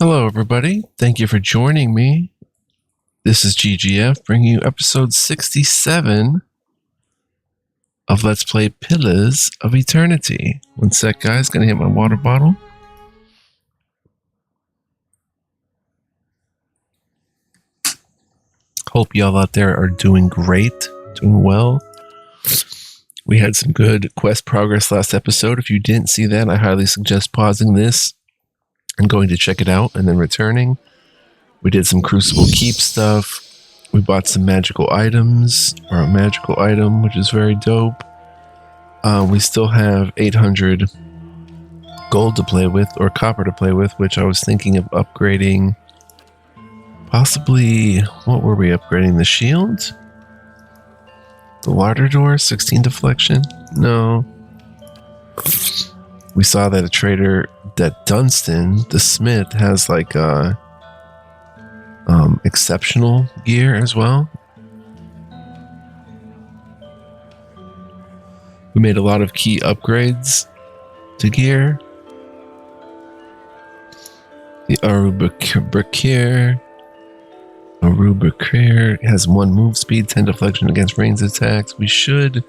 Hello, everybody. Thank you for joining me. This is GGF bringing you episode 67 of Let's Play Pillars of Eternity. One sec, guys. Gonna hit my water bottle. Hope y'all out there are doing great, doing well. We had some good quest progress last episode. If you didn't see that, I highly suggest pausing this and going to check it out and then returning. We did some Crucible Keep stuff. We bought some magical items, or a magical item, which is very dope. We still have 800 gold to play with, or copper to play with, which I was thinking of upgrading. Possibly, what were we upgrading? The shield? The water door? 16 deflection? No. We saw that a trader, that Dunstan, the smith, has like exceptional gear as well. We made a lot of key upgrades to gear. The Arubakir has 1 move speed, 10 deflection against ranged attacks. We should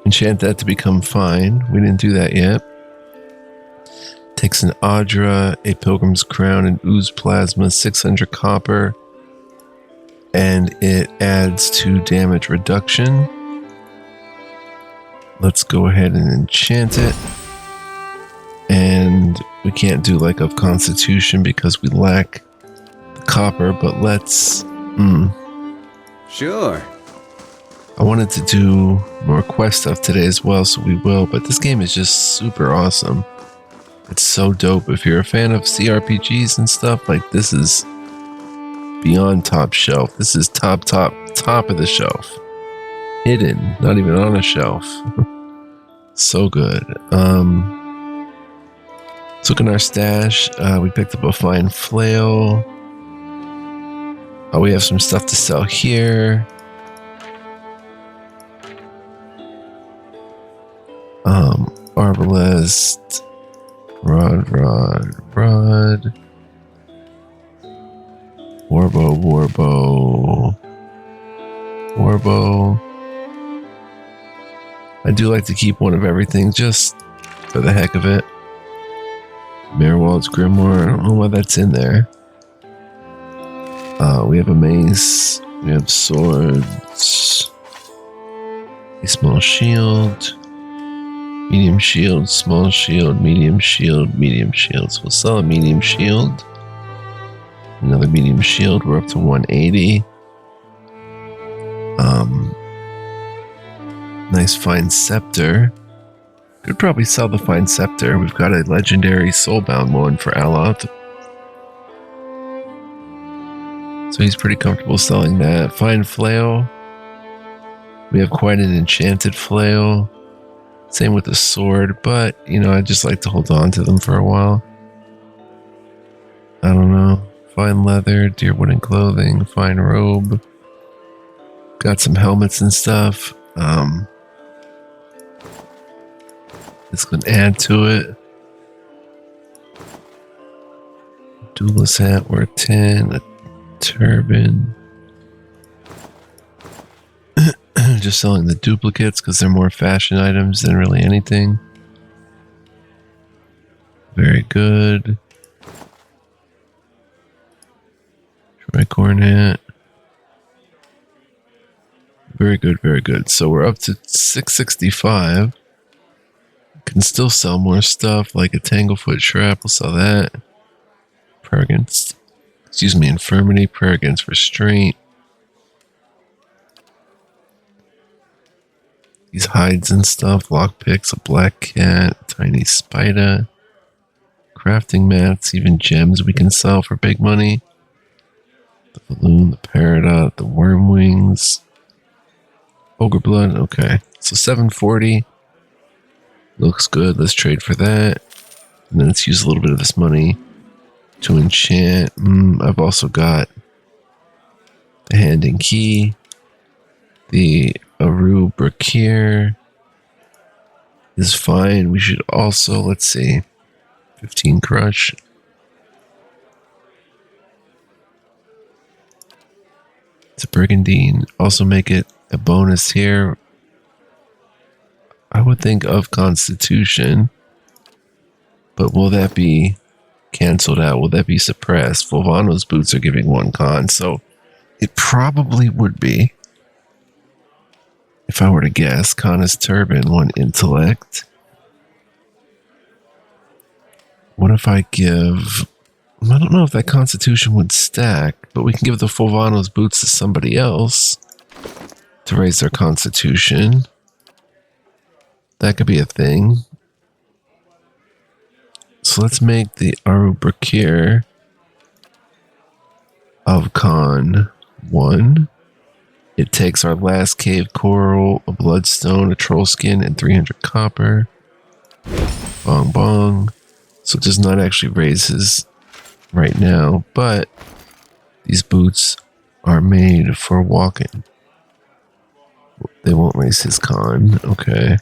enchant that to become fine. We didn't do that yet. Takes an Adra, a Pilgrim's Crown, and Ooze Plasma, 600 copper, and it adds 2 damage reduction. Let's go ahead and enchant it. And we can't do like of Constitution because we lack the copper, but let's... Sure. I wanted to do more quest stuff today as well, so we will, but this game is just super awesome. It's so dope. If you're a fan of CRPGs and stuff, like this is beyond top shelf. This is top of the shelf. Hidden, not even on a shelf. So good. Let's look in our stash. We picked up a fine flail. We have some stuff to sell here. Arbalest. Rod. Warbow. I do like to keep one of everything just for the heck of it. Merwald's Grimoire, I don't know why that's in there. We have a mace, we have swords, a small shield, medium shield, small shield, medium shield, medium shields. We'll sell a medium shield. Another medium shield. We're up to 180. Nice fine scepter. Could probably sell the fine scepter. We've got a legendary soulbound one for Alot. So he's pretty comfortable selling that. Fine flail. We have quite an enchanted flail. Same with the sword, but, you know, I just like to hold on to them for a while. I don't know. Fine leather, deer wooden clothing, fine robe. Got some helmets and stuff. This can add to it. Duelist hat worth 10. A turban. Just selling the duplicates because they're more fashion items than really anything. Very good. Tricorn hat. Very good, very good. So we're up to 665. Can still sell more stuff like a Tanglefoot Trap. We'll sell that. Prayer against, infirmity. Prayer against restraint. These hides and stuff, lockpicks, a black cat, tiny spider, crafting mats, even gems we can sell for big money. The balloon, the peridot, the worm wings, ogre blood. Okay, so 740 looks good. Let's trade for that, and then let's use a little bit of this money to enchant. I've also got the hand and key, the Aru Brakir is fine. We should also, let's see, 15 crush. It's a brigandine. Also make it a bonus here. I would think of Constitution. But will that be canceled out? Will that be suppressed? Fulvano's boots are giving 1 con, so it probably would be. If I were to guess, Kana's turban, 1 intellect. What if I give... I don't know if that Constitution would stack, but we can give the Fulvano's boots to somebody else to raise their Constitution. That could be a thing. So let's make the Arubrakir of Con 1. It takes our last cave coral, a bloodstone, a troll skin, and 300 copper. Bong bong. So it does not actually raise his right now, but these boots are made for walking. They won't raise his con. Okay.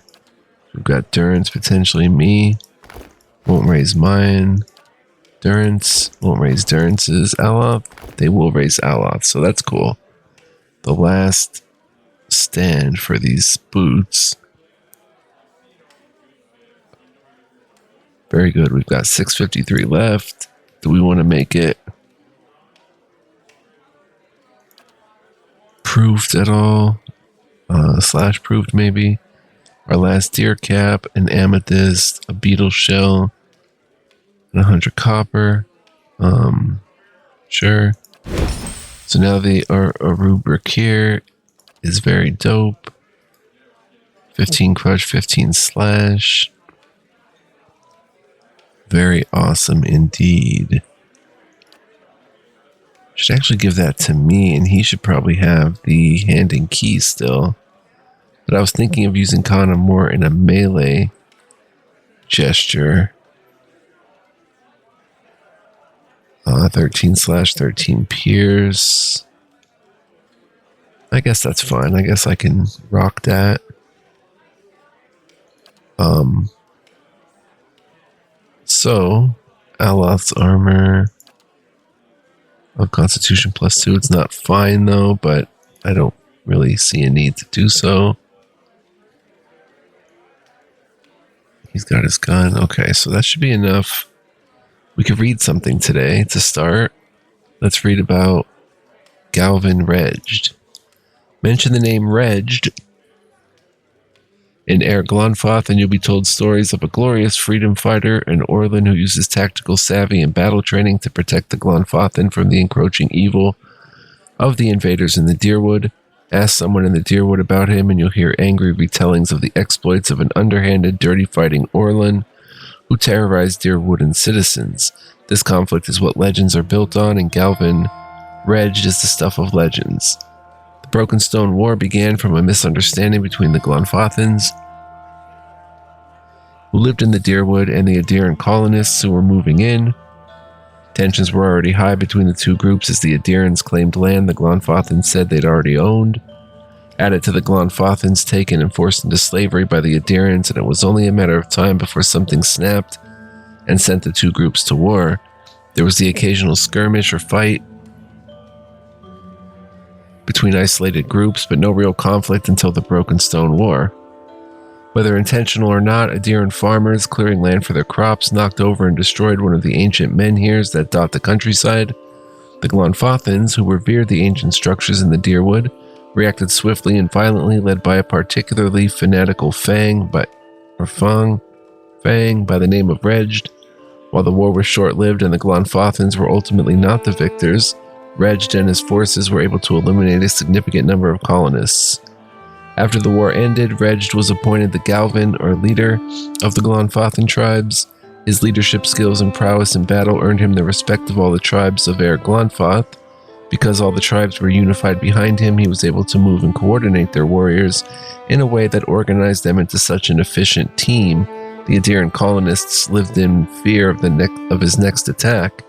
We've got Durance, potentially me. Won't raise mine. Durance won't raise Durance's. Aloth, they will raise Aloth, so that's cool. The last stand for these boots. Very good. We've got 653 left. Do we want to make it proofed at all? Slash proofed maybe. Our last deer cap, an amethyst, a beetle shell, and 100 copper. Sure. So now the Arubrakir is very dope. 15 crush, 15 slash. Very awesome indeed. Should actually give that to me, and he should probably have the hand and key still. But I was thinking of using Kana more in a melee gesture. 13 slash 13 Pierce. I guess that's fine. I guess I can rock that. So, Aloth's armor of Constitution +2. It's not fine though, but I don't really see a need to do so. He's got his gun. Okay, so that should be enough. We could read something today to start. Let's read about Galvin Reged. Mention the name Reged in Air Glonfoth, and you'll be told stories of a glorious freedom fighter, an Orlan who uses tactical savvy and battle training to protect the Glonfothan from the encroaching evil of the invaders in the Deerwood. Ask someone in the Deerwood about him, and you'll hear angry retellings of the exploits of an underhanded, dirty fighting Orlan who terrorized Deerwooden citizens. This conflict is what legends are built on, and Galvin Reged is the stuff of legends. The Broken Stone War began from a misunderstanding between the Glonfothans, who lived in the Deerwood, and the Adiran colonists who were moving in. Tensions were already high between the two groups as the Adirans claimed land the Glonfothans said they'd already owned. Added to the Glonfothans taken and forced into slavery by the Adirans, and it was only a matter of time before something snapped and sent the two groups to war. There was the occasional skirmish or fight between isolated groups, but no real conflict until the Broken Stone War. Whether intentional or not, Adiran farmers clearing land for their crops knocked over and destroyed one of the ancient menhirs that dot the countryside. The Glonfothans, who revered the ancient structures in the Deerwood, reacted swiftly and violently, led by a particularly fanatical Fang by the name of Reged. While the war was short-lived and the Glonfothans were ultimately not the victors, Reged and his forces were able to eliminate a significant number of colonists. After the war ended, Reged was appointed the Galvin, or leader, of the Glonfothan tribes. His leadership skills and prowess in battle earned him the respect of all the tribes of Air Glonfoth. Because all the tribes were unified behind him, he was able to move and coordinate their warriors in a way that organized them into such an efficient team. The Adiran colonists lived in fear of his next attack.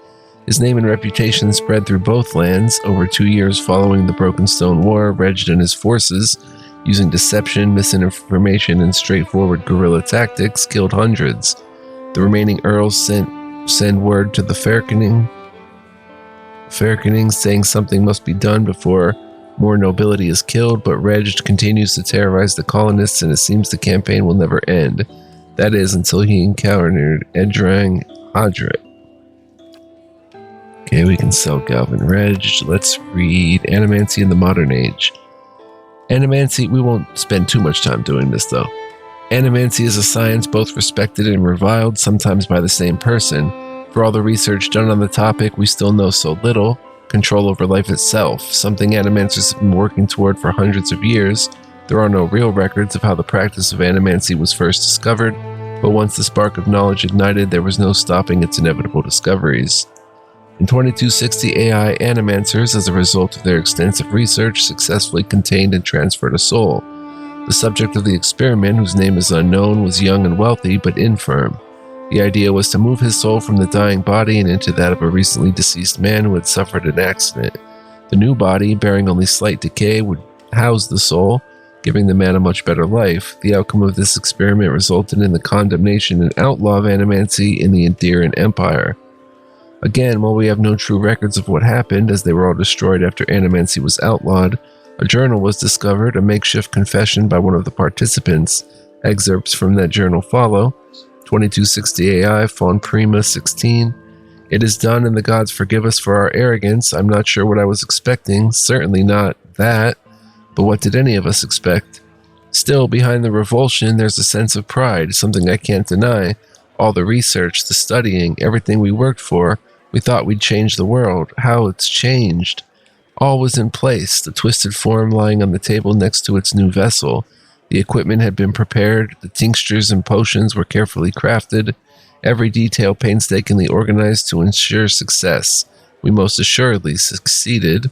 His name and reputation spread through both lands. Over 2 years following the Broken Stone War, Reged and his forces, using deception, misinformation, and straightforward guerrilla tactics, killed hundreds. The remaining earls send word to the Fairkening saying something must be done before More nobility is killed, but Reg continues to terrorize the colonists, and it seems the campaign will never end. That is, until he encountered Edrang Hadret. Okay, we can sell Galvin Reg. Let's read Animancy in the Modern Age. Animancy, we won't spend too much time doing this though. Animancy is a science both respected and reviled, sometimes by the same person. For all the research done on the topic, we still know so little. Control over life itself, something animancers have been working toward for hundreds of years. There are no real records of how the practice of animancy was first discovered, but once the spark of knowledge ignited, there was no stopping its inevitable discoveries. In 2260, AI animancers, as a result of their extensive research, successfully contained and transferred a soul. The subject of the experiment, whose name is unknown, was young and wealthy, but infirm. The idea was to move his soul from the dying body and into that of a recently deceased man who had suffered an accident. The new body, bearing only slight decay, would house the soul, giving the man a much better life. The outcome of this experiment resulted in the condemnation and outlaw of animancy in the Endirian Empire. Again, while we have no true records of what happened, as they were all destroyed after animancy was outlawed, a journal was discovered, a makeshift confession by one of the participants. Excerpts from that journal follow. 2260 AI, Fawn Prima 16. It is done, and the gods forgive us for our arrogance. I'm not sure what I was expecting, certainly not that, but what did any of us expect? Still, behind the revulsion, there's a sense of pride, something I can't deny. All the research, the studying, everything we worked for, we thought we'd change the world. How it's changed. All was in place, the twisted form lying on the table next to its new vessel. The equipment had been prepared, the tinctures and potions were carefully crafted, every detail painstakingly organized to ensure success. We most assuredly succeeded.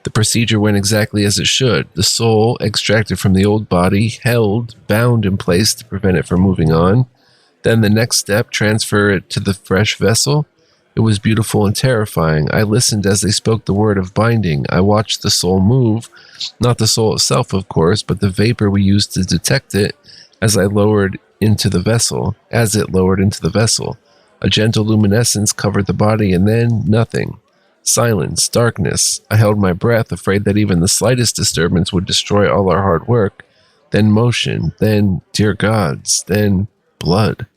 The procedure went exactly as it should. The soul, extracted from the old body, held, bound in place to prevent it from moving on. Then the next step, transfer it to the fresh vessel. It was beautiful and terrifying. I listened as they spoke the word of binding. I watched the soul move, not the soul itself, of course, but the vapor we used to detect it as it lowered into the vessel. A gentle luminescence covered the body, and then nothing. Silence, darkness. I held my breath, afraid that even the slightest disturbance would destroy all our hard work. Then motion, then, dear gods, then blood.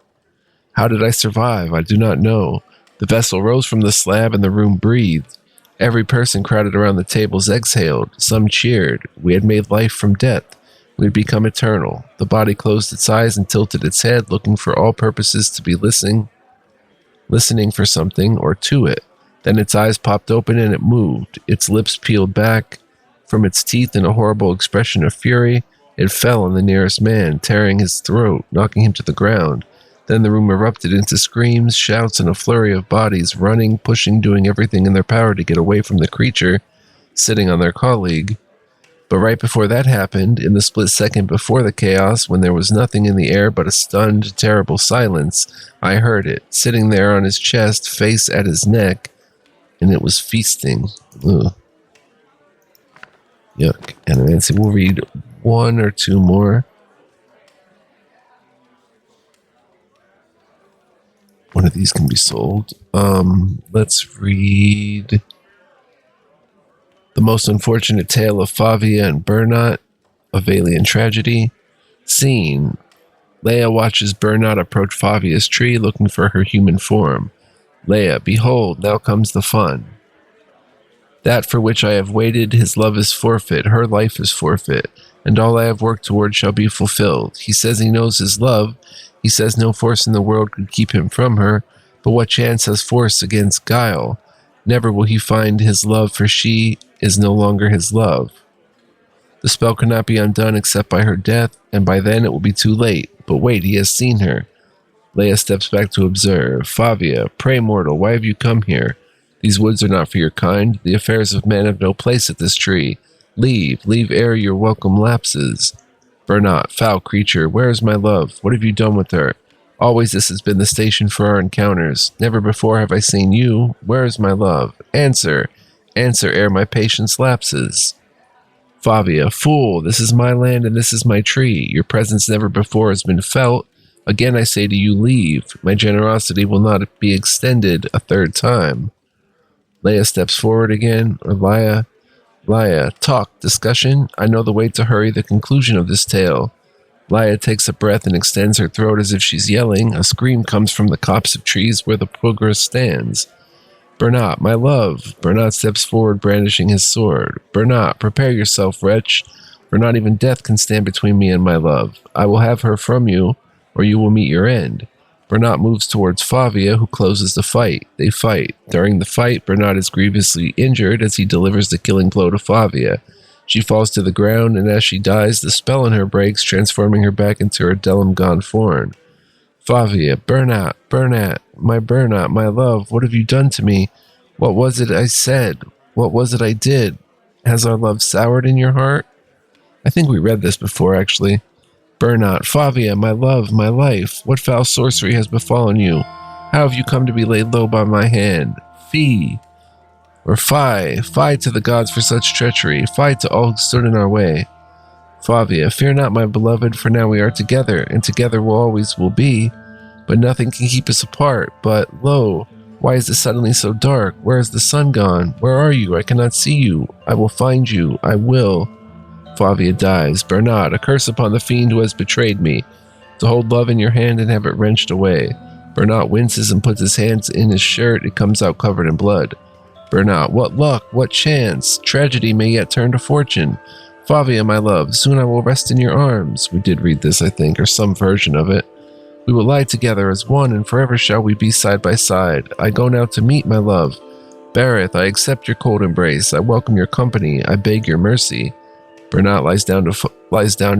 How did I survive? I do not know. The vessel rose from the slab and the room breathed. Every person crowded around the tables exhaled. Some cheered. We had made life from death. We had become eternal. The body closed its eyes and tilted its head, looking for all purposes to be listening for something or to it. Then its eyes popped open and it moved. Its lips peeled back from its teeth in a horrible expression of fury. It fell on the nearest man, tearing his throat, knocking him to the ground. Then the room erupted into screams, shouts, and a flurry of bodies running, pushing, doing everything in their power to get away from the creature sitting on their colleague. But right before that happened, in the split second before the chaos, when there was nothing in the air but a stunned, terrible silence, I heard it, sitting there on his chest, face at his neck, and it was feasting. Ugh. Yuck. And Nancy, we'll read one or two more. One of these can be sold. Let's read The Most Unfortunate Tale of Favia and Bernat, a Valiant Tragedy. Scene. Leia watches Bernat approach Favia's tree looking for her human form. Leia, behold, now comes the fun. That for which I have waited, his love is forfeit, her life is forfeit, and all I have worked toward shall be fulfilled. He says he knows his love. He says no force in the world could keep him from her, but what chance has force against guile? Never will he find his love, for she is no longer his love. The spell cannot be undone except by her death, and by then it will be too late. But wait, he has seen her. Leia steps back to observe. Favia, pray mortal, why have you come here? These woods are not for your kind. The affairs of men have no place at this tree. Leave ere your welcome lapses. Bernat, foul creature, where is my love? What have you done with her? Always this has been the station for our encounters. Never before have I seen you. Where is my love? Answer ere my patience lapses. Favia, fool, this is my land and this is my tree. Your presence never before has been felt. Again I say to you, leave. My generosity will not be extended a third time. Leia steps forward again. Or Leia, Laya, talk, discussion. I know the way to hurry the conclusion of this tale. Laya takes a breath and extends her throat as if she's yelling. A scream comes from the copse of trees where the progress stands. Bernat, my love. Bernat steps forward, brandishing his sword. Bernat, prepare yourself, wretch, for not even death can stand between me and my love. I will have her from you, or you will meet your end. Bernat moves towards Favia, who closes the fight. They fight. During the fight, Bernat is grievously injured as he delivers the killing blow to Favia. She falls to the ground, and as she dies, the spell on her breaks, transforming her back into her Delum gone form. Favia, Bernat, my love, what have you done to me? What was it I said? What was it I did? Has our love soured in your heart? I think we read this before, actually. Bernat, Favia, my love, my life, what foul sorcery has befallen you? How have you come to be laid low by my hand? Fie, or fie to the gods for such treachery, fie to all who stood in our way. Favia, fear not, my beloved, for now we are together, and together we'll always will be. But nothing can keep us apart. But, lo, why is it suddenly so dark? Where is the sun gone? Where are you? I cannot see you. I will find you. I will. Favia dies. Bernat, a curse upon the fiend who has betrayed me. To hold love in your hand and have it wrenched away. Bernat winces and puts his hands in his shirt. It comes out covered in blood. Bernat, what luck, what chance. Tragedy may yet turn to fortune. Favia, my love, soon I will rest in your arms. We did read this, I think, or some version of it. We will lie together as one, and forever shall we be side by side. I go now to meet my love. Bareth, I accept your cold embrace. I welcome your company. I beg your mercy. Bernat lies down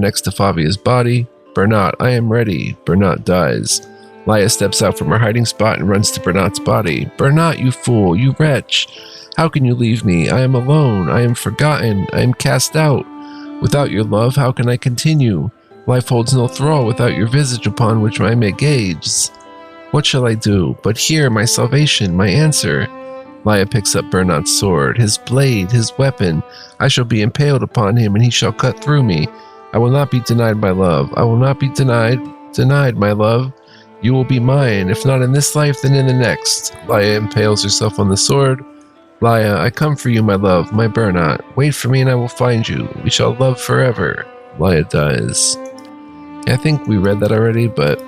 next to Favia's body. Bernat, I am ready. Bernat dies. Laya steps out from her hiding spot and runs to Bernat's body. Bernat, you fool, you wretch. How can you leave me? I am alone. I am forgotten. I am cast out. Without your love, how can I continue? Life holds no thrall without your visage upon which I may gaze. What shall I do? But hear my salvation, my answer. Laya picks up Bernat's sword, his blade, his weapon. I shall be impaled upon him, and he shall cut through me. I will not be denied my love. I will not be denied, my love. You will be mine, if not in this life, then in the next. Laya impales herself on the sword. Laya, I come for you, my love, my Bernat. Wait for me and I will find you. We shall love forever. Laya dies. I think we read that already, but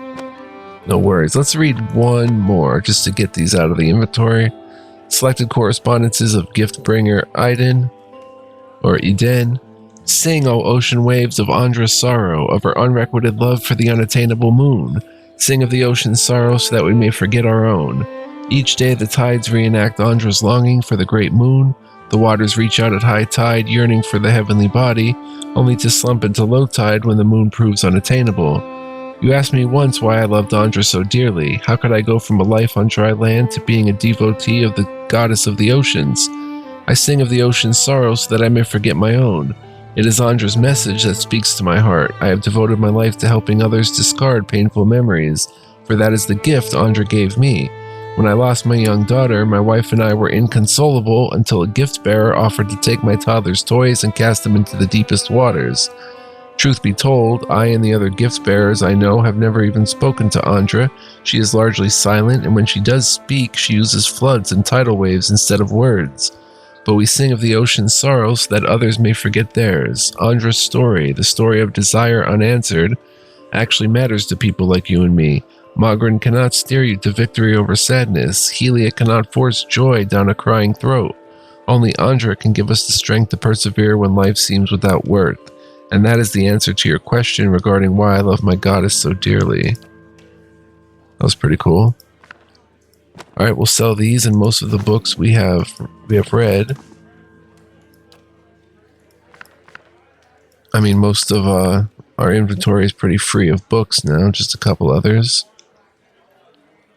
no worries. Let's read one more just to get these out of the inventory. Selected correspondences of Giftbringer Eden. Sing, O ocean waves, of Andra's sorrow, of her unrequited love for the unattainable moon. Sing of the ocean's sorrow so that we may forget our own. Each day the tides reenact Andra's longing for the great moon. The waters reach out at high tide, yearning for the heavenly body, only to slump into low tide when the moon proves unattainable. You asked me once why I loved Andra so dearly. How could I go from a life on dry land to being a devotee of the goddess of the oceans? I sing of the ocean's sorrow so that I may forget my own. It is Andra's message that speaks to my heart. I have devoted my life to helping others discard painful memories, for that is the gift Andra gave me. When I lost my young daughter, my wife and I were inconsolable until a gift-bearer offered to take my toddler's toys and cast them into the deepest waters. Truth be told, I and the other gift-bearers I know have never even spoken to Andra. She is largely silent, and when she does speak, she uses floods and tidal waves instead of words. But we sing of the ocean's sorrow so that others may forget theirs. Andra's story, the story of desire unanswered, actually matters to people like you and me. Magrin cannot steer you to victory over sadness. Helia cannot force joy down a crying throat. Only Andra can give us the strength to persevere when life seems without worth. And that is the answer to your question regarding why I love my goddess so dearly. That was pretty cool. Alright, we'll sell these and most of the books we have read. I mean, most of our inventory is pretty free of books now, just a couple others.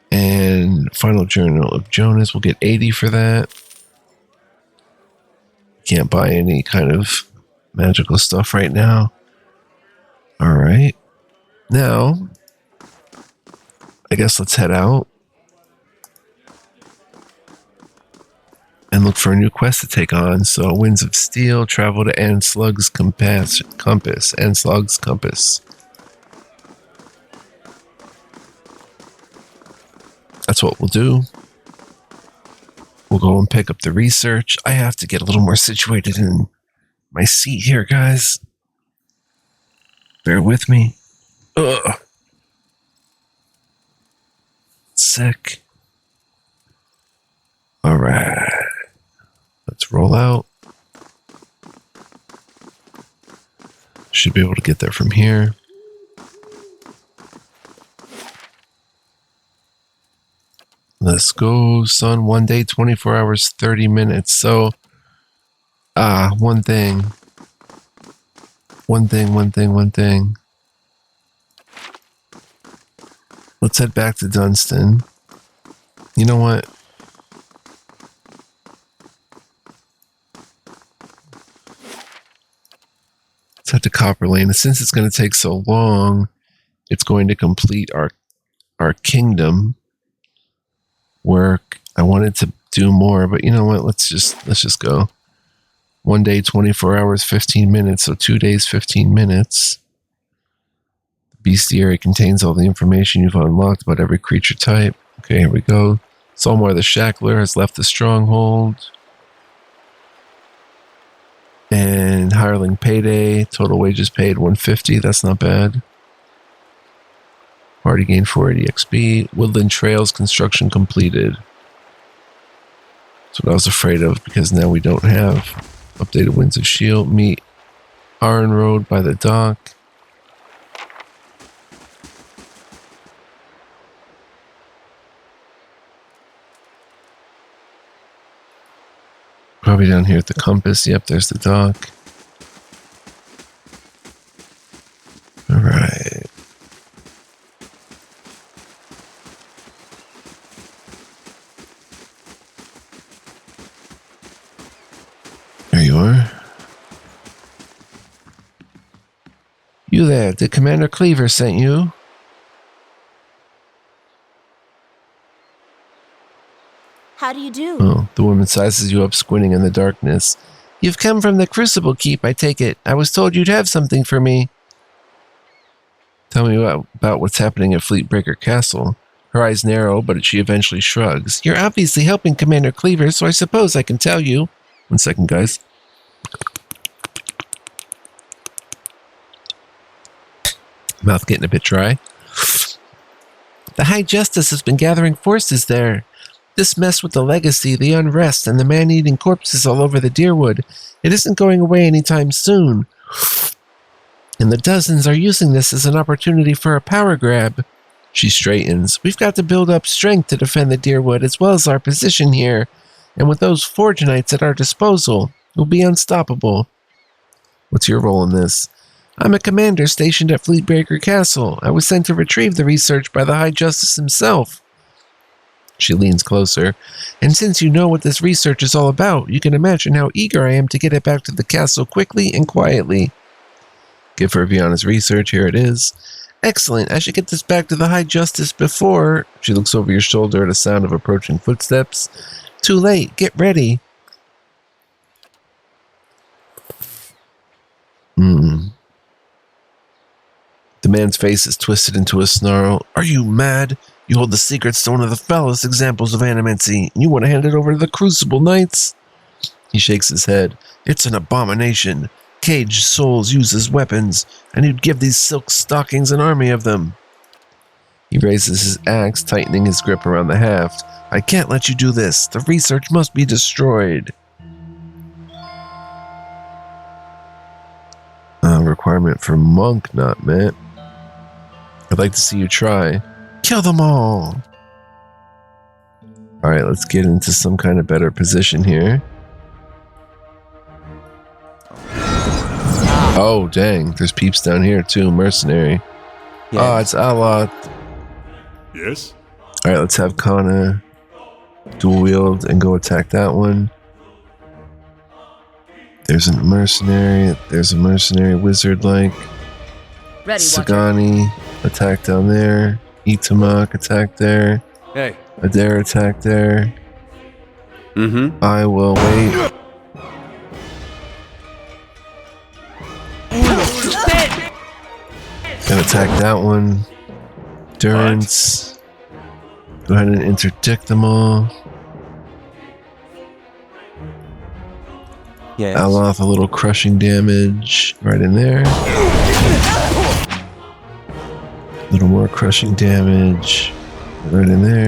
And Final Journal of Jonas, we'll get 80 for that. Can't buy any kind of magical stuff right now. Alright. Now, I guess let's head out and look for a new quest to take on. So, Winds of Steel, travel to Anslug's compass. Anslug's compass. That's what we'll do. We'll go and pick up the research. I have to get a little more situated in my seat here, guys. Bear with me. Ugh. Sick. All right. Let's roll out. Should be able to get there from here. Let's go, son. 1 day, 24 hours, 30 minutes. So, one thing. Let's head back to Dunstan. You know what? Let's head to Copper Lane. Since it's going to take so long, it's going to complete our kingdom work. I wanted to do more, but you know what? Let's just go. 1 day, 24 hours, 15 minutes. So 2 days, 15 minutes. The bestiary contains all the information you've unlocked about every creature type. Okay, here we go. Solmar the Shackler has left the stronghold. And hireling payday. Total wages paid 150. That's not bad. Party gained 480 XP. Woodland Trails construction completed. That's what I was afraid of, because now we don't have updated Winds of Shield. Meet Iron Road by the dock. Probably down here at the compass. Yep, there's the dock. All right. There you are. You there, did Commander Cleaver sent you? How do you do? Oh, the woman sizes you up, squinting in the darkness. You've come from the Crucible Keep, I take it. I was told you'd have something for me. Tell me about what's happening at Fleetbreaker Castle. Her eyes narrow, but she eventually shrugs. You're obviously helping Commander Cleaver, so I suppose I can tell you. 1 second, guys. Mouth getting a bit dry. The High Justice has been gathering forces there. This mess with the legacy, the unrest, and the man-eating corpses all over the Deerwood, it isn't going away anytime soon. And the dozens are using this as an opportunity for a power grab. She straightens. We've got to build up strength to defend the Deerwood, as well as our position here. And with those Forge Knights at our disposal, we'll be unstoppable. What's your role in this? I'm a commander stationed at Fleetbreaker Castle. I was sent to retrieve the research by the High Justice himself. She leans closer. And since you know what this research is all about, you can imagine how eager I am to get it back to the castle quickly and quietly. Give her Viana's research. Here it is. Excellent. I should get this back to the High Justice before... She looks over your shoulder at a sound of approaching footsteps. Too late. Get ready. The man's face is twisted into a snarl. Are you mad? You hold the secrets to one of the foulest examples of animancy, and you want to hand it over to the Crucible Knights? He shakes his head. It's an abomination. Caged souls use as weapons, and you'd give these silk stockings an army of them. He raises his axe, tightening his grip around the haft. I can't let you do this. The research must be destroyed. Requirement for monk, not met. I'd like to see you try. Kill them all! Alright, let's get into some kind of better position here. Oh, dang. There's peeps down here, too. Mercenary. Yeah. Oh, it's Allah. Yes? Alright, let's have Kana dual wield and go attack that one. There's a mercenary. There's a mercenary wizard-like. Sagani, attack down there. Itamak, attack there. Hey. Adair, attack there. Mm-hmm. I will wait. Gonna attack that one. Durance. Go ahead and interdict them all. Yes. Aloth, a little crushing damage right in there. A little more crushing damage right in there.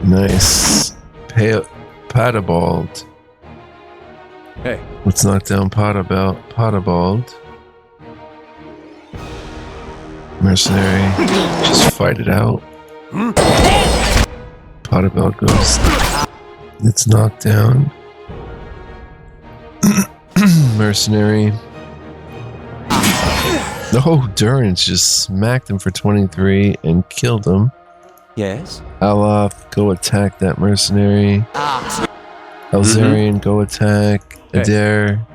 Nice. Padabald. Hey. Let's knock down Padabald. Mercenary. Just fight it out. Padabald goes. It's knocked down. Mercenary. Oh, Durance just smacked him for 23 and killed him. Yes. Aloth, go attack that mercenary. Elzarian, go attack. Hey. Adair,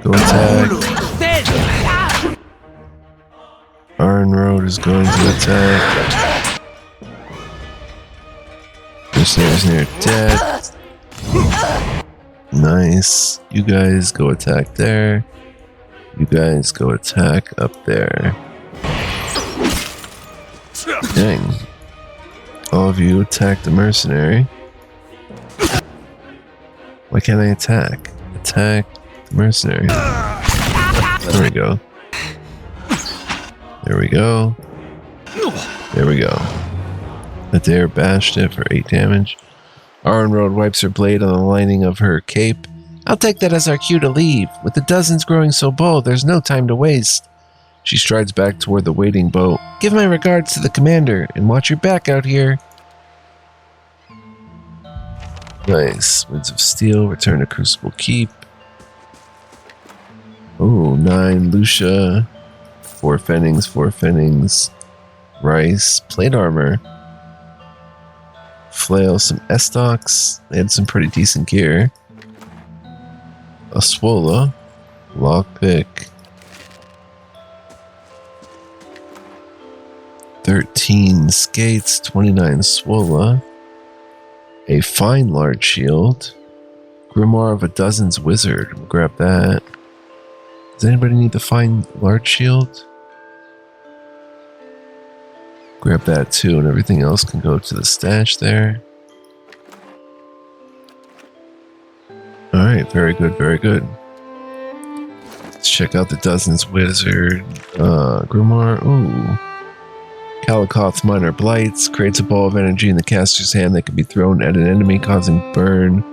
go attack. Iron Road is going to attack. Mercenary's near death. Nice. You guys go attack there. You guys go attack up there. Dang. All of you attack the mercenary. Why can't I attack? Attack the mercenary. There we go. There we go. There we go. Adair bashed it for 8 damage. Iron Road wipes her blade on the lining of her cape. I'll take that as our cue to leave. With the dozens growing so bold, there's no time to waste. She strides back toward the waiting boat. Give my regards to the commander, and watch your back out here. Nice. Winds of Steel, return to Crucible Keep. Oh, 9. Lucia. 4 Fennings, 4 Fennings. Rice. Plate armor. Flail, some Estocs. They had some pretty decent gear. A Swola. Lockpick. 13 Skates. 29 Swola. A fine large shield. Grimoire of a Dozen's Wizard. We'll grab that. Does anybody need the fine large shield? Grab that too, and everything else can go to the stash there. Alright, very good, very good. Let's check out the Dozen's Wizard. Grimoire. Ooh. Kalikoth Minor Blights creates a ball of energy in the caster's hand that can be thrown at an enemy, causing burn,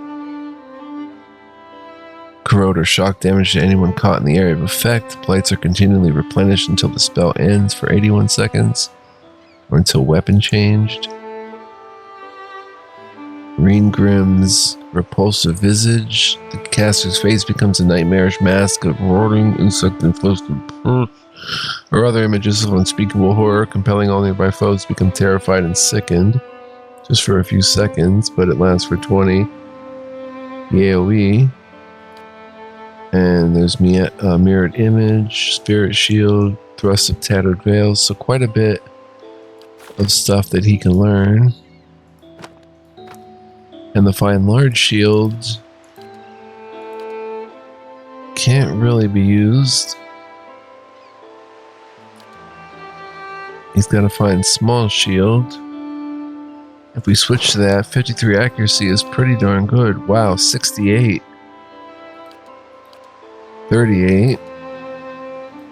corrode, or shock damage to anyone caught in the area of effect. Blights are continually replenished until the spell ends for 81 seconds, or until weapon changed. Green Grimm's Repulsive Visage. The caster's face becomes a nightmarish mask of roaring insect-infested purse or other images of unspeakable horror, compelling all nearby foes to become terrified and sickened, just for a few seconds, but it lasts for 20. The AoE. And there's Mirrored Image, Spirit Shield, Thrust of Tattered Veils, so quite a bit of stuff that he can learn. And the Fine Large Shield can't really be used. He's got to find Small Shield. If we switch to that, 53 accuracy is pretty darn good. Wow, 68. 38.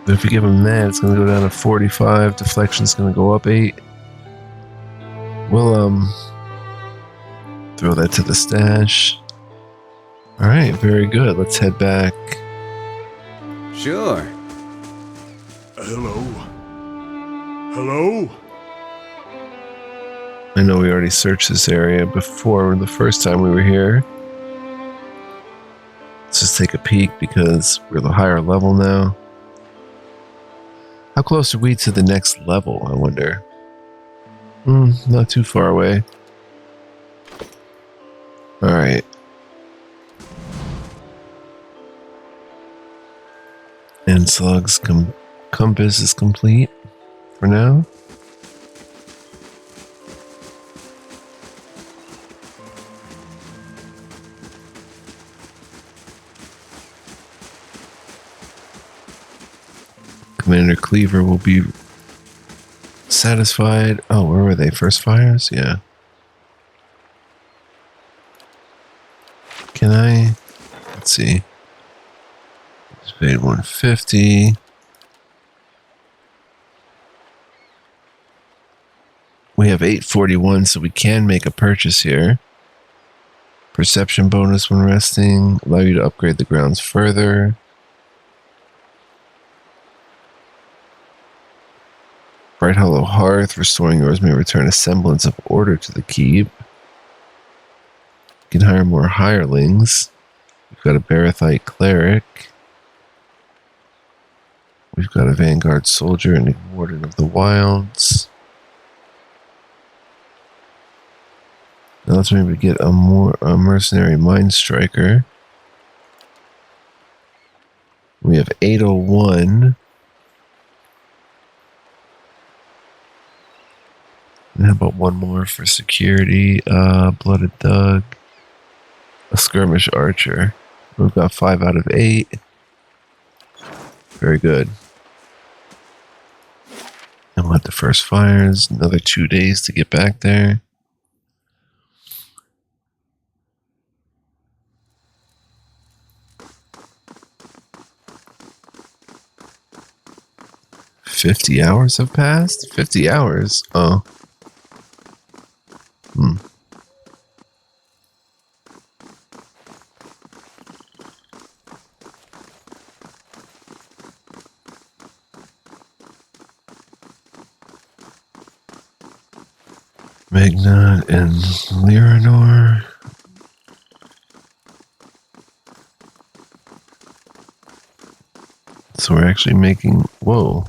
But if we give him that, it's going to go down to 45. Deflection's going to go up 8. We'll throw that to the stash. Alright, very good. Let's head back. Sure. Hello? Hello? I know we already searched this area before the first time we were here. Let's just take a peek because we're the higher level now. How close are we to the next level, I wonder? Not too far away. Alright. And Slug's compass is complete for now. Commander Cleaver will be satisfied. Oh, where were they? First fires? Yeah. Can I? Let's see. Just paid 150. We have 841, so we can make a purchase here. Perception bonus when resting. Allow you to upgrade the grounds further. Bright Hollow Hearth. Restoring yours may return a semblance of order to the keep. You can hire more hirelings. We've got a Barathite Cleric. We've got a Vanguard Soldier and a Warden of the Wilds. Now let's maybe get a Mercenary Mind Striker. We have 801. And how about one more for security? Blooded Thug. A Skirmish Archer. We've got 5 out of 8. Very good. And we'll have the first fires. Another 2 days to get back there. $50 hours have passed? 50 hours? Oh. Hmm. Magnat and Lyranor. So we're actually making... Whoa.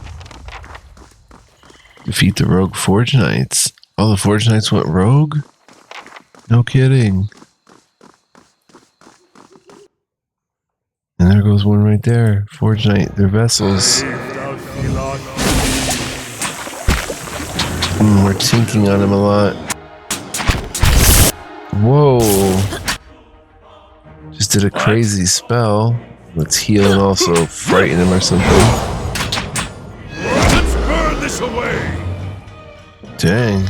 Defeat the rogue Forge Knights. Oh, the Forge Knights went rogue? No kidding. And there goes one right there. Forge Knight, their vessels. We're tinking on him a lot. Whoa. Just did a crazy spell. Let's heal and also frighten him or something. Let's burn this away! Dang.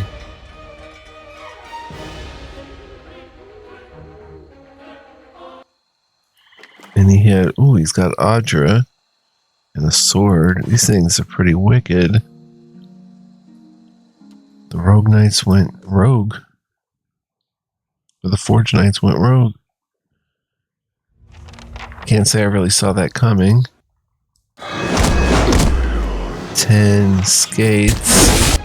And he had, ooh, he's got Audra and a sword. These things are pretty wicked. The Rogue Knights went rogue. Or the Forge Knights went rogue. Can't say I really saw that coming. 10 skates.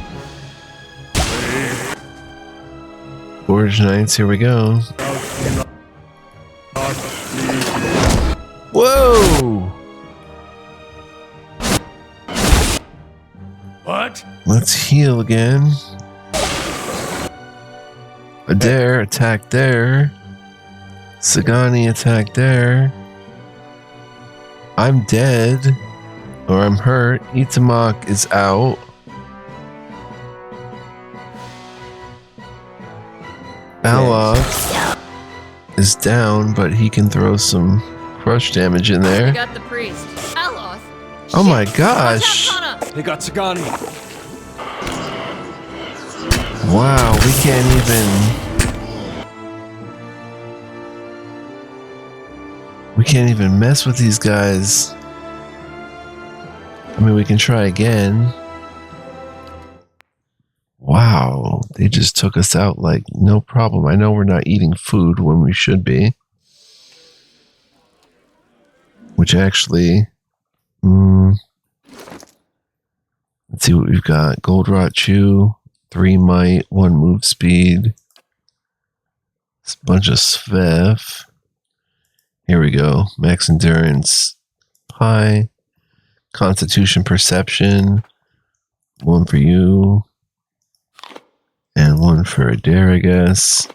Forge Knights, here we go. Whoa! What? Let's heal again. Adair attack there. Sagani attack there. I'm dead. Or I'm hurt. Itamak is out. Aloth is down, but he can throw some crush damage in We there. got the priest. Aloth. Oh my Shit. gosh. Watch out, Kana. They got Sagani. Wow, we can't even mess with these guys. I mean, we can try again. Wow, they just took us out like no problem. I know we're not eating food when we should be. Which actually, let's see what we've got. Goldratt Chew, 3 might, 1 move speed. It's a bunch of Svev. Here we go. Max endurance, Pi. Constitution perception. 1 for you. And 1 for Adair, I guess.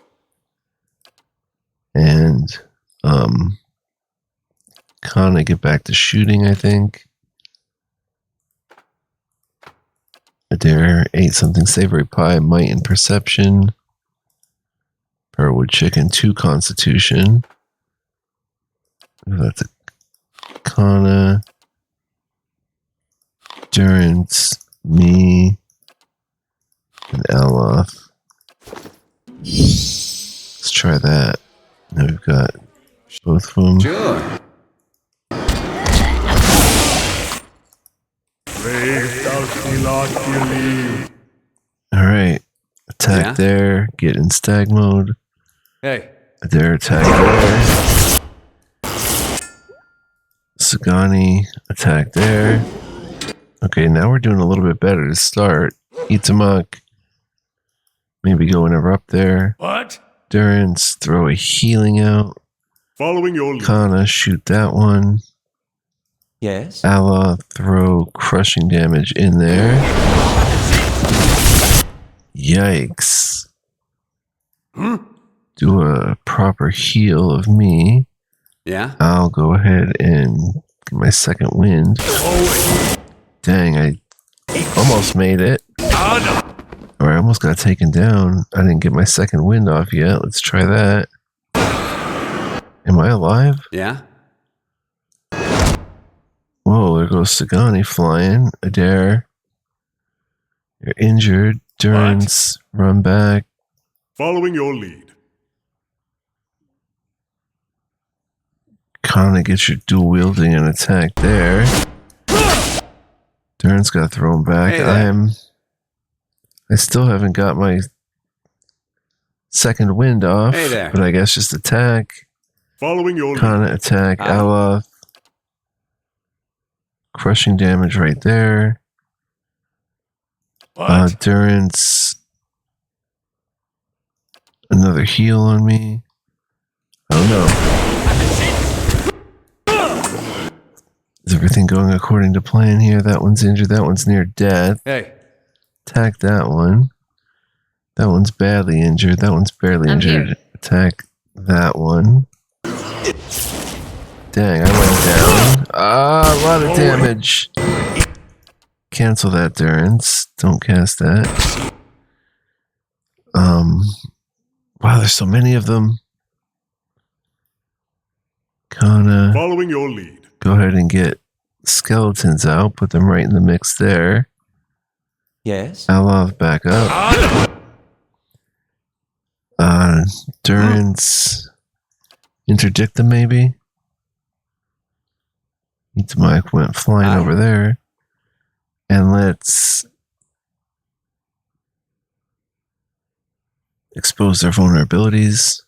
And kind of get back to shooting, I think. Adair, 8 something savory pie, might and perception. Pearlwood chicken, 2 constitution. That's a Kana. Endurance, me, and Aloth. Let's try that. Now we've got both of them. Sure. Alright. Attack Yeah? there. Get in stag mode. Hey. There, attack there. Sagani, attack there. Okay, now we're doing a little bit better to start. Itamak. Maybe go whenever up there. What? Durance, throw a healing out. Following your lead. Kana, shoot that one. Yes? Allah, throw crushing damage in there. Yikes. Do a proper heal of me. Yeah? I'll go ahead and get my second wind. Dang, I almost made it. Or I almost got taken down. I didn't get my second wind off yet. Let's try that. Am I alive? Yeah? Whoa, there goes Sagani flying. Adair. You're injured. Durance, run back. Following your lead. Kana gets your dual wielding and attack there. Durance got thrown back. Hey there. I still haven't got my second wind off. Hey there. But I guess just attack. Following your lead. Kana attack. Hi. Aloth. Crushing damage right there. What? Durance. Another heal on me. Oh no. Is everything going according to plan here? That one's injured. That one's near death. Hey. Attack that one. That one's badly injured. That one's barely I'm injured. here. Attack that one. Dang, I went down. Ah, a lot of damage. Cancel that, Durance. Don't cast that. Wow, there's so many of them. Kana, Following your lead. go ahead and get skeletons out. Put them right in the mix there. Yes? Aloth back up. Durance. Interdict them maybe. Mike went flying over there. And let's expose their vulnerabilities.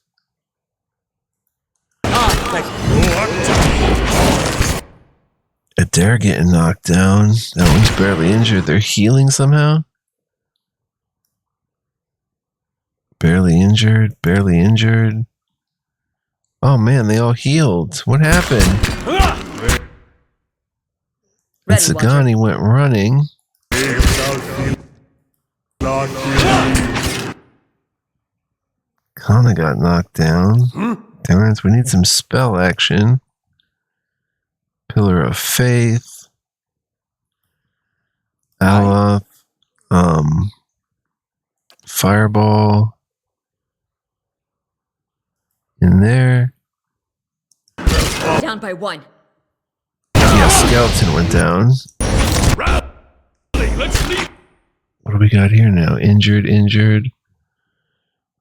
Adair getting knocked down. That one's barely injured. They're healing somehow. Barely injured. Barely injured. Oh man, they all healed. What happened? And Ready, Watcher. Sagani went running. Kana got knocked down. Durance, we need some spell action. Pillar of Faith. Aloth. Fireball. In there. Down by one. Yeah, skeleton went down. Let's leave. What do we got here now? Injured, injured.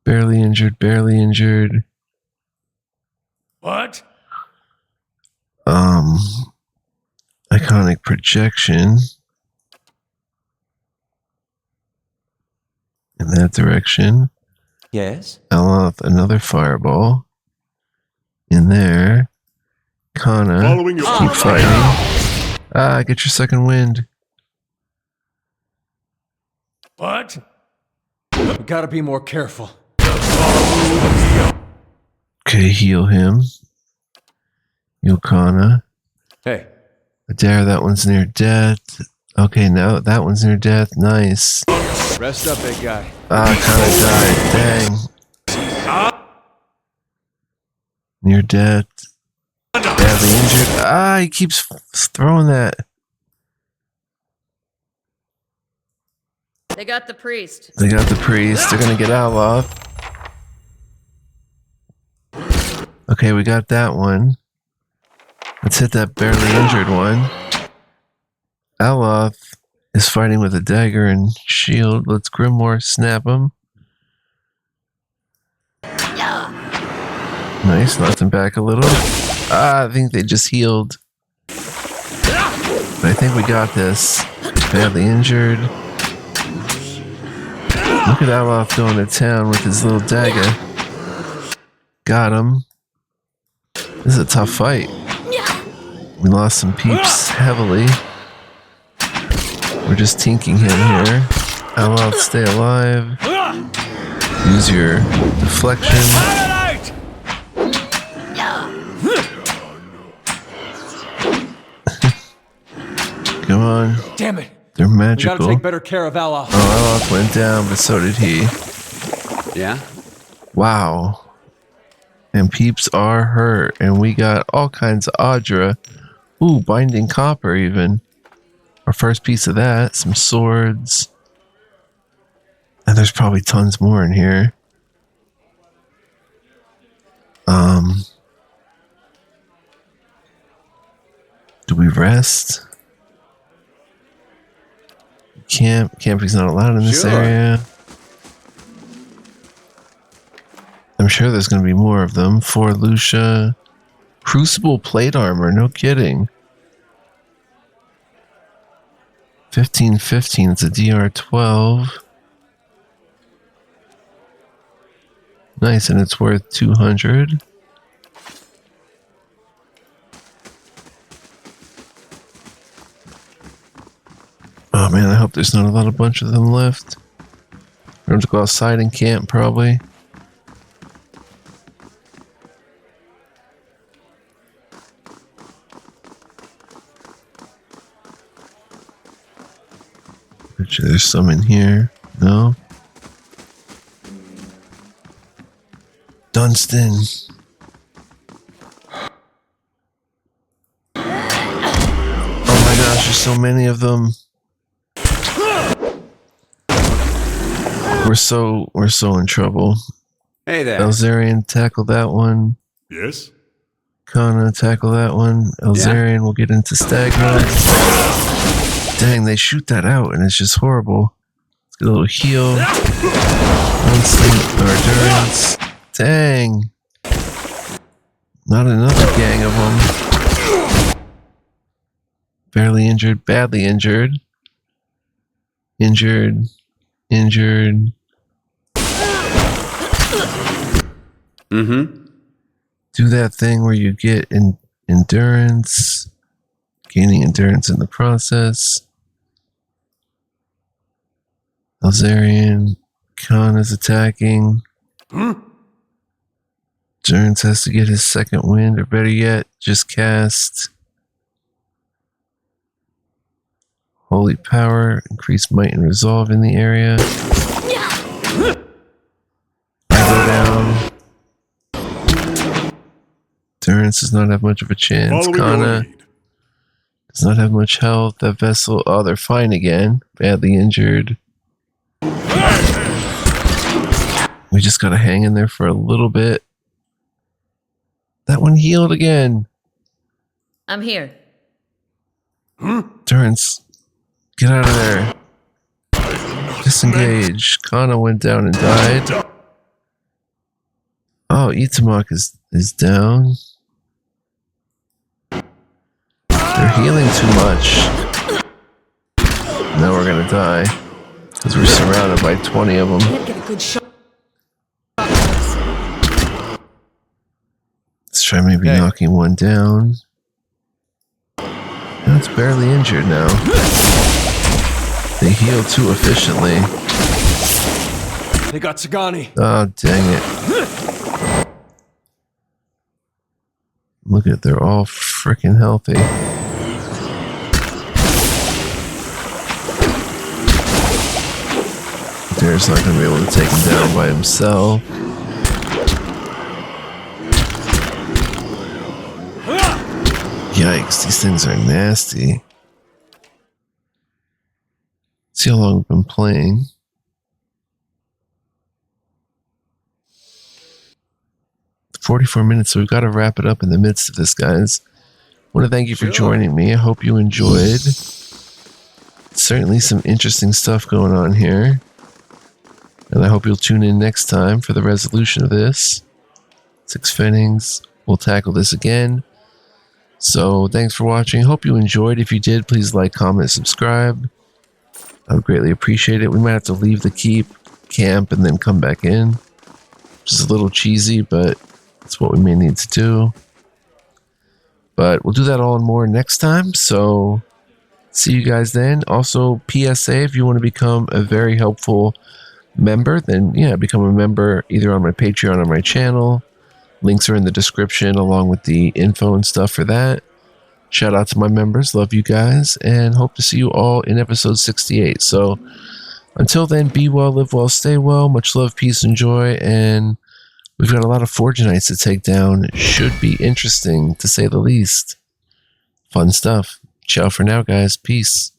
Barely injured, barely injured. What? Iconic projection. In that direction. Yes? Aloth, another fireball. In there. Kana, Following your keep fighting. Get your second wind. What? We gotta be more careful. Okay, heal him. Heal Kana. Hey. Adair, that one's near death. Okay, now that one's near death. Nice. Rest up, big guy. Kana died. Dang. Near death. Badly injured. He keeps throwing that. They got the priest. They got the priest. They're gonna get Aloth. Okay, we got that one. Let's hit that barely injured one. Aloth is fighting with a dagger and shield. Let's Grimoire snap him. Nice, knocked him back a little. I think they just healed. But I think we got this. Badly injured. Look at Aloth going to town with his little dagger. Got him. This is a tough fight. We lost some peeps heavily. We're just tinking him here. Aloth, stay alive. Use your deflection. Come on. Damn it. They're We magical. gotta take better care of Aloth. Oh, Aloth went down, but so did he. Yeah? Wow. And peeps are hurt. And we got all kinds of Audra. Ooh, binding copper even. Our first piece of that. Some swords. And there's probably tons more in here. Do we rest? Camping's not allowed in this Sure. area. I'm sure there's going to be more of them. For Lucia. Crucible plate armor, no kidding. 1515, it's a DR12. Nice, and it's worth 200. Oh man, I hope there's not a bunch of them left. We're going to go outside and camp probably. Bet you there's some in here. No? Dunstan. Oh my gosh, there's so many of them. We're so in trouble. Hey there. Elzarian, tackle that one. Yes? Kana, tackle that one. Elzarian will get into stag mode. Dang, they shoot that out and it's just horrible. Let's get a little heal. Instant or endurance. Dang. Not another gang of them. Barely injured, badly injured. Injured. Mm-hmm. Do that thing where you get endurance. Gaining endurance in the process. Elzarian. Khan is attacking. Endurance has to get his second wind, or better yet, just cast Holy Power, increase might and resolve in the area. I go down. Endurance does not have much of a chance. Following your Kana lead. does not have much health. That vessel, oh, they're fine again. Badly injured. We just gotta hang in there for a little bit. That one healed again. I'm here. Endurance, get out of there. Disengage. Kana went down and died. Oh, Itamak is down. They're healing too much. Now we're gonna die. Because we're surrounded by 20 of them. Can't get a good shot. Let's try maybe Okay. knocking one down. No, it's barely injured now. They heal too efficiently. They got Sagani. Oh, dang it. Look at, they're all freaking healthy. Dare's not going to be able to take him down by himself. Yikes, these things are nasty. See how long we've been playing. "44 minutes, so we've got to wrap it up in the midst of this, guys. I want to thank you for joining me. I hope you enjoyed. Certainly some interesting stuff going on here. And I hope you'll tune in next time for the resolution of this. 6 fittings. We'll tackle this again. So thanks for watching. Hope you enjoyed. If you did, please like, comment, subscribe. I would greatly appreciate it. We might have to leave the keep, camp, and then come back in. Which is a little cheesy, but it's what we may need to do. But we'll do that all and more next time. So see you guys then. Also, PSA, if you want to become a very helpful member, then yeah, become a member either on my Patreon or my channel. Links are in the description along with the info and stuff for that. Shout out to my members. Love you guys and hope to see you all in episode 68. So until then, be well, live well, stay well. Much love, peace, and joy. And we've got a lot of Forge Knights to take down. It should be interesting, to say the least. Fun stuff. Ciao for now, guys. Peace.